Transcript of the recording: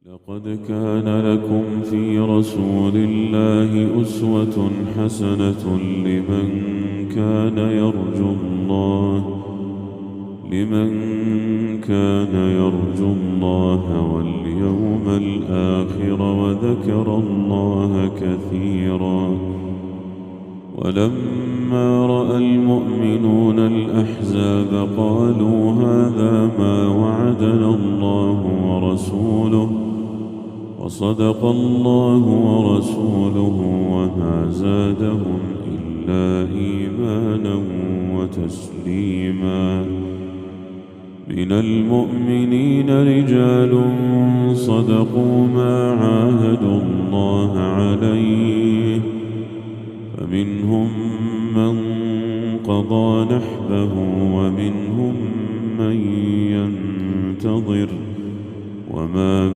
لقد كان لكم في رسول الله أسوة حسنة لمن كان يرجو الله واليوم الآخر وذكر الله كثيرا. ولما رأى المؤمنون الأحزاب قالوا هذا ما وعدنا الله ورسوله وصدق الله ورسوله وما زادهم إلا إيمانا وتسليما. من المؤمنين رجال صدقوا ما عاهدوا الله عليه فمنهم من قضى نحبه ومنهم من ينتظر وما